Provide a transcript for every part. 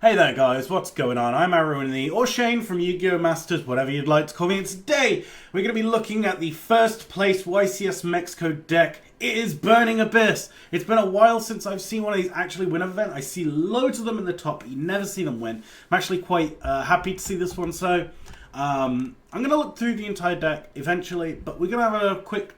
Hey there guys, what's going on? I'm Aarointheknee, or Shane from Yugioh Masters, whatever you'd like to call me. And today, we're going to be looking at the first place YCS Mexico deck. It is Burning Abyss. It's been a while since I've seen one of these actually win an event. I see loads of them in the top, but you never see them win. I'm actually quite happy to see this one, so I'm going to look through the entire deck eventually, but we're going to have a quick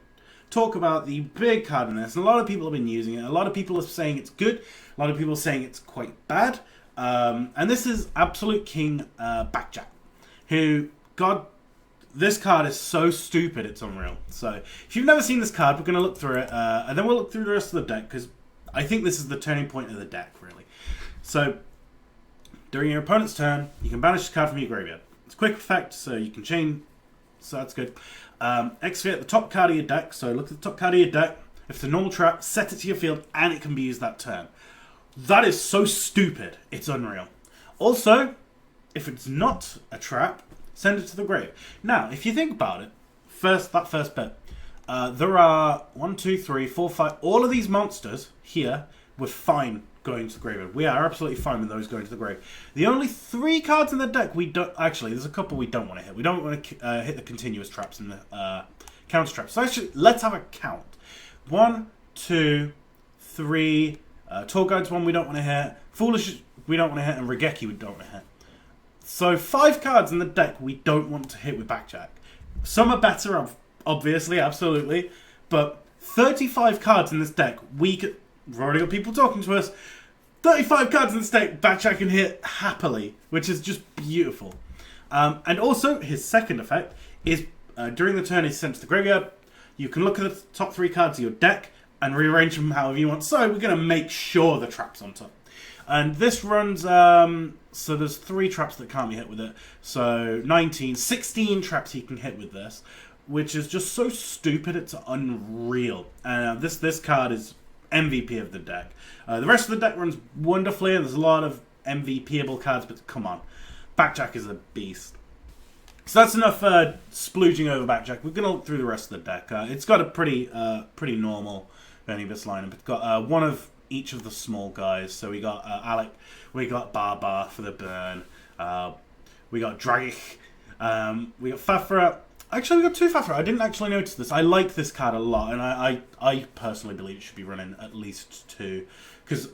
talk about the big card in this. And a lot of people have been using it. A lot of people are saying it's good. A lot of people are saying it's quite bad. And this is Absolute King Backjack, who, God, this card is so stupid, it's unreal. So, if you've never seen this card, we're going to look through it, and then we'll look through the rest of the deck, because I think this is the turning point of the deck, really. So, during your opponent's turn, you can banish the card from your graveyard. It's a quick effect, so you can chain, so that's good. Exfiltrate the top card of your deck, so look at the top card of your deck. If it's a normal trap, set it to your field, and it can be used that turn. That is so stupid, it's unreal. Also, if it's not a trap, send it to the grave. Now, if you think about it, that first bit, there are 1, 2, 3, 4, 5, all of these monsters here were fine going to the graveyard. We are absolutely fine with those going to the grave. The only 3 cards in the deck we don't, actually, there's a couple we don't want to hit. We don't want to hit the continuous traps and the counter traps. So actually, let's have a count. 1, 2, 3, Tour Guide's one we don't want to hit, Foolish we don't want to hit, and Raigeki we don't want to hit. So 5 cards in the deck we don't want to hit with Backjack. Some are better, obviously, absolutely, but 35 cards in this deck, we've already got people talking to us, 35 cards in this deck Backjack can hit happily, which is just beautiful. And also, his second effect is, during the turn he's sent to the graveyard, you can look at the top 3 cards of your deck, and rearrange them however you want. So we're going to make sure the trap's on top. And this runs, so there's 3 traps that can't be hit with it. So 16 traps he can hit with this, which is just so stupid, it's unreal. This card is MVP of the deck. The rest of the deck runs wonderfully, and there's a lot of MVPable cards, but come on. Backjack is a beast. So that's enough splooging over Backjack. We're going to look through the rest of the deck. It's got a pretty normal Burning Abyss lineup. It's got one of each of the small guys. So we got Alec, we got Barbar for the burn, we got Dragich, we got Fafra. Actually, we got 2 Fafra. I didn't actually notice this. I like this card a lot, and I personally believe it should be running at least 2. Because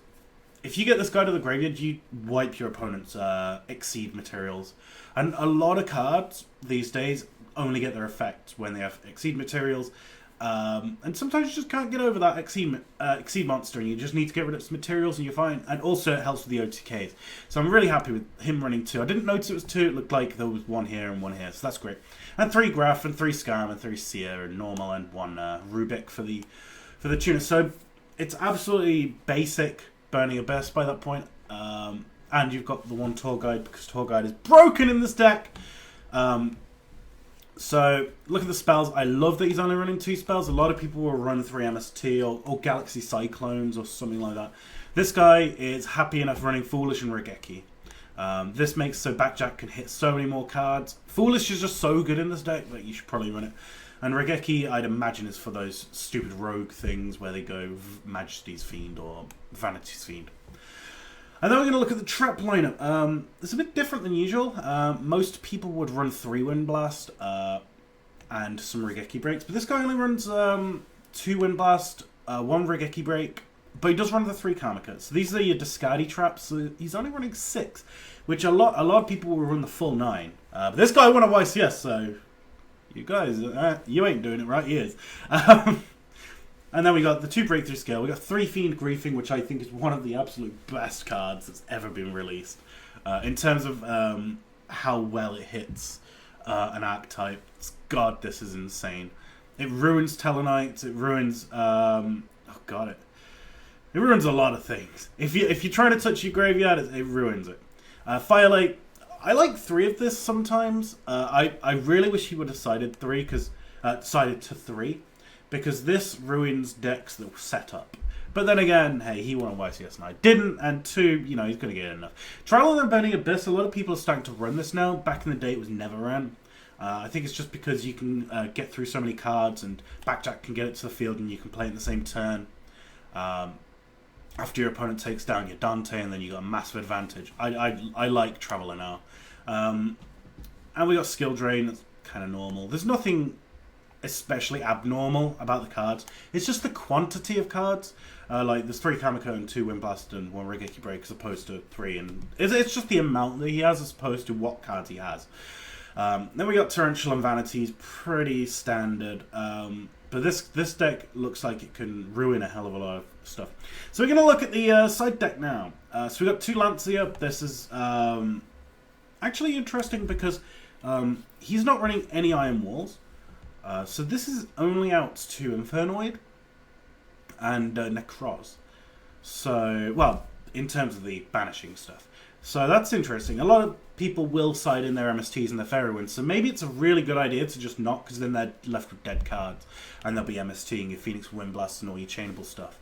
if you get this guy to the graveyard, you wipe your opponent's Exceed materials. And a lot of cards these days only get their effect when they have Exceed materials. And sometimes you just can't get over that Exceed monster, and you just need to get rid of its materials and you're fine. And also it helps with the OTKs. So I'm really happy with him running 2. I didn't notice it was 2. It looked like there was 1 here and 1 here, so that's great. And 3 Graph and 3 Scarm and 3 Seer and normal, and 1 Rubik for the tuner. So it's absolutely basic Burning Abyss by that point. And you've got the 1 Tour Guide, because Tour Guide is broken in this deck. So, look at the spells. I love that he's only running 2 spells. A lot of people will run 3 MST or Galaxy Cyclones or something like that. This guy is happy enough running Foolish and Raigeki. This makes so Backjack can hit so many more cards. Foolish is just so good in this deck that you should probably run it. And Raigeki, I'd imagine, is for those stupid rogue things where they go Majesty's Fiend or Vanity's Fiend. And then we're going to look at the trap lineup. It's a bit different than usual. Most people would run 3 Wind Blast and some Raigeki breaks, but this guy only runs 2 Wind Blast, 1 Raigeki break, but he does run the 3 Karmikas. So these are your discardy traps. So he's only running 6, which a lot of people will run the full 9. But this guy won a YCS, so you guys, you ain't doing it right. He is. And then we got the 2 Breakthrough Scale. We got 3 Fiend Griefing, which I think is one of the absolute best cards that's ever been released. In terms of how well it hits an archetype. God, this is insane. It ruins Tellarknights. It ruins... it ruins a lot of things. If you're trying to touch your graveyard, it ruins it. Firelight. I like 3 of this sometimes. I really wish he would have decided to 3. Because this ruins decks that were set up. But then again, hey, he won a YCS and I didn't, and 2, he's going to get enough. Trial and Burning Abyss, a lot of people are starting to run this now. Back in the day, it was never ran. I think it's just because you can get through so many cards, and Backjack can get it to the field and you can play it in the same turn. after your opponent takes down your Dante, and then you got a massive advantage. I like Traveler now. And we got skill drain, that's kind of normal. There's nothing especially abnormal about the cards. It's just the quantity of cards. Like there's 3 Kamiko and 2 Windblast and 1 Rigeki Break as opposed to 3, and it's just the amount that he has as opposed to what cards he has. Then we got Torrential and Vanities, pretty standard. But this deck looks like it can ruin a hell of a lot of stuff. So we're going to look at the side deck now. So we got 2 Lancia. This is actually interesting because he's not running any Iron Walls. So this is only out to Infernoid and Necroz. So, well, in terms of the banishing stuff. So that's interesting. A lot of people will side in their MSTs and their Fairy Winds, so maybe it's a really good idea to just not, because then they're left with dead cards, and they'll be MSTing your Phoenix Windblast and all your chainable stuff.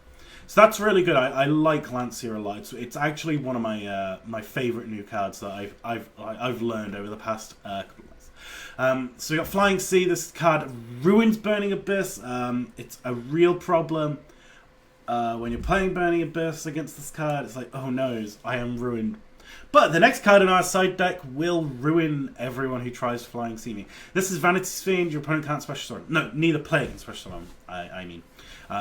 So that's really good. I like Lancia a lot. It's actually one of my my favorite new cards that I've learned over the past couple of months. So we got Flying Sea. This card ruins Burning Abyss. It's a real problem. When you're playing Burning Abyss against this card, it's like, oh no, I am ruined. But the next card in our side deck will ruin everyone who tries Flying Sea me. This is Vanity's Fiend. Your opponent can't special summon. No, neither player can special summon. I mean.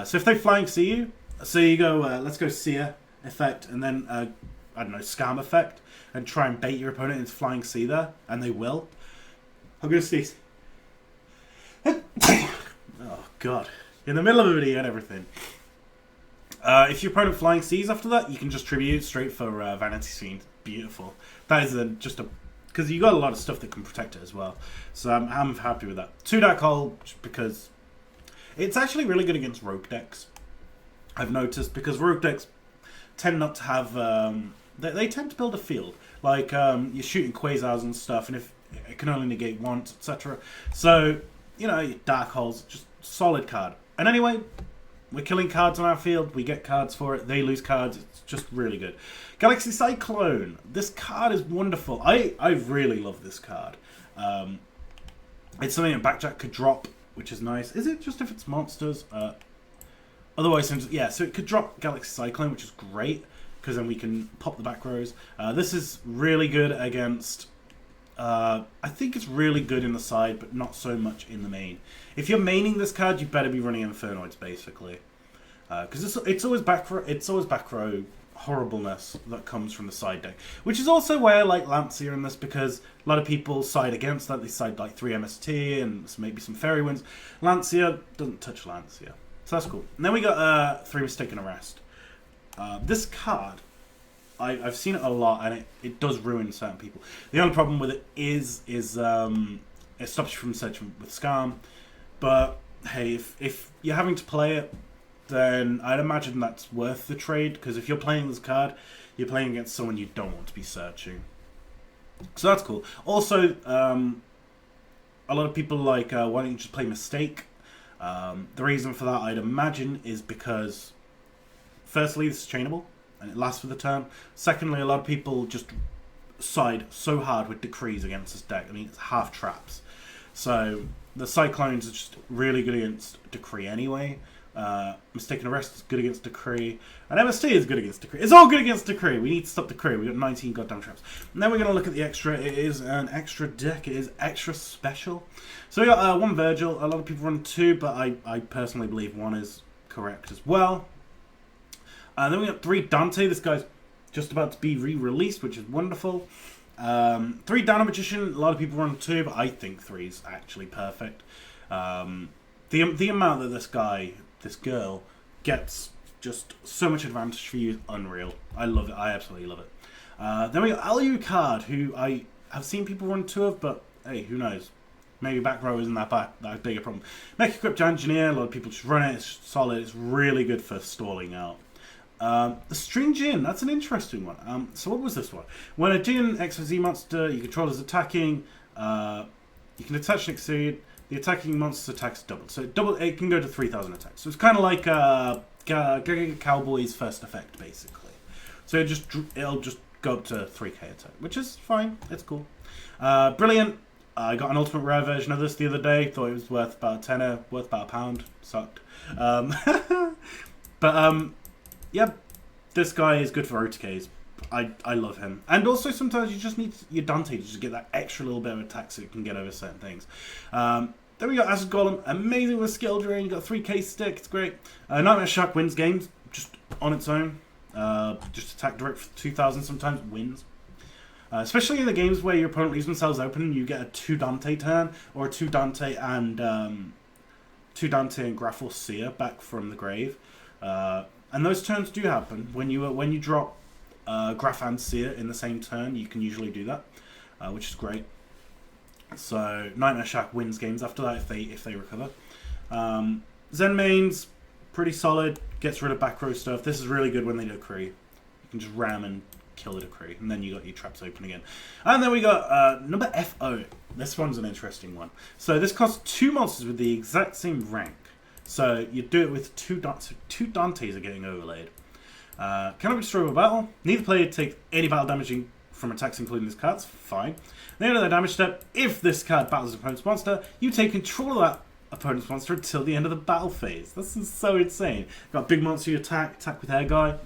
So if they Flying Sea you, so you go, let's go Seer effect, and then, I don't know, Scam effect, and try and bait your opponent into Flying Sea there, and they will. I'm going to sneeze. Oh, God. In the middle of a video and everything. If your opponent Flying Seas after that, you can just tribute straight for Vanity's Fiend. Beautiful. That is just a... Because you got a lot of stuff that can protect it as well. So I'm happy with that. 2 Dark Hole, just because it's actually really good against rogue decks. I've noticed, because rogue decks tend not to have... they tend to build a field. Like, you're shooting Quasars and stuff, and if it can only negate once, etc. So, you know, Dark Hole's just solid card. And anyway... We're killing cards on our field, we get cards for it, they lose cards, it's just really good. Galaxy Cyclone, this card is wonderful. I really love this card. It's something that Backjack could drop, which is nice. Is it just if it's monsters? Otherwise, yeah, so it could drop Galaxy Cyclone, which is great, because then we can pop the back rows. This is really good against... I think it's really good in the side, but not so much in the main. If you're maining this card, you better be running Infernoids, basically, because it's always back row horribleness that comes from the side deck, which is also why I like Lancia in this, because a lot of people side against that. They side like 3 MST and maybe some Fairy Winds. Lancia doesn't touch Lancia, so that's cool. And then we got 3 Mistaken Arrest. This card, I've seen it a lot, and it does ruin certain people. The only problem with it is it stops you from searching with Scam. But hey, if you're having to play it, then I'd imagine that's worth the trade, because if you're playing this card, you're playing against someone you don't want to be searching. So that's cool. Also, a lot of people like, why don't you just play Mistake? The reason for that, I'd imagine, is because, firstly, this is chainable, and it lasts for the turn. Secondly, a lot of people just side so hard with Decrees against this deck. I mean, it's half traps. So the Cyclones are just really good against Decree anyway. Mistaken Arrest is good against Decree. And MST is good against Decree. It's all good against Decree. We need to stop Decree. We got 19 goddamn traps. And then we're going to look at the extra. It is an extra deck. It is extra special. So we got 1 Virgil. A lot of people run 2, but I personally believe 1 is correct as well. Then we got 3 Dante. This guy's just about to be re-released, which is wonderful. 3 Dino Magician. A lot of people run 2, but I think 3 is actually perfect. The amount that this girl gets just so much advantage for you is unreal. I love it. I absolutely love it. Then we got Alucard, who I have seen people run 2 of, but hey, who knows? Maybe back row isn't that big a problem. Mech Equipped Engineer. A lot of people just run it. It's solid. It's really good for stalling out. The String Djinn, that's an interesting one. So what was this one? When a Djinn XYZ monster you control is attacking, you can attach and exceed. The attacking monster's attacks double. So it can go to 3,000 attacks. So it's kind of like Cowboy's first effect, basically. So it'll just go up to 3k attack, which is fine. It's cool. Brilliant. I got an ultimate rare version of this the other day. Thought it was worth about a tenner, worth about £1. Sucked. But yeah, this guy is good for OTKs. I love him. And also sometimes you just need your Dante to just get that extra little bit of attack so you can get over certain things. Then we got Acid Golem, amazing with skill drain. You got 3k stick, it's great. Nightmare Shark wins games just on its own. Just attack direct for 2000 sometimes wins. Especially in the games where your opponent leaves themselves open and you get a 2 Dante turn, or a 2 Dante and Graffle Seer back from the grave. And those turns do happen. When you drop Graph and Seer in the same turn, you can usually do that, which is great. So Nightmare Shack wins games after that if they recover. Zen Main's pretty solid, gets rid of back row stuff. This is really good when they do a Kree. You can just ram and kill the Kree, and then you got your traps open again. And then we got number FO. This one's an interesting one. So this costs 2 monsters with the exact same rank. So you do it with 2 Dantes are getting overlaid. Cannot be destroyed by battle. Neither player takes any battle damaging from attacks including this card's fine. The end of the damage step, if this card battles an opponent's monster, you take control of that opponent's monster until the end of the battle phase. This is so insane. Got big monster you attack with air guy.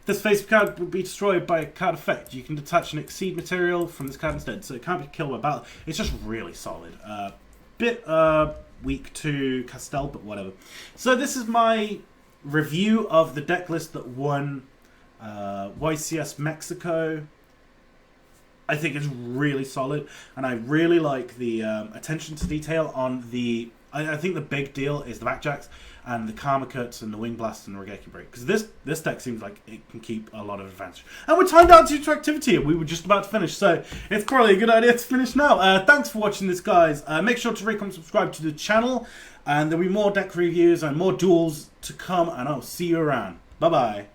This face card will be destroyed by a card effect. You can detach an exceed material from this card instead, so it can't be killed by battle. It's just really solid. Bit weak to Castell, but whatever. So this is my review of the deck list that won YCS Mexico. I think it's really solid, and I really like the attention to detail on the... I think the big deal is the backjacks and the Karma Cuts and the Wing Blast and the Regeki Break, because this deck seems like it can keep a lot of advantage. And we're timed down to interactivity, and we were just about to finish, so it's probably a good idea to finish now. Thanks for watching this, guys. Make sure to rate, comment, subscribe to the channel, and there'll be more deck reviews and more duels to come, and I'll see you around. Bye-bye.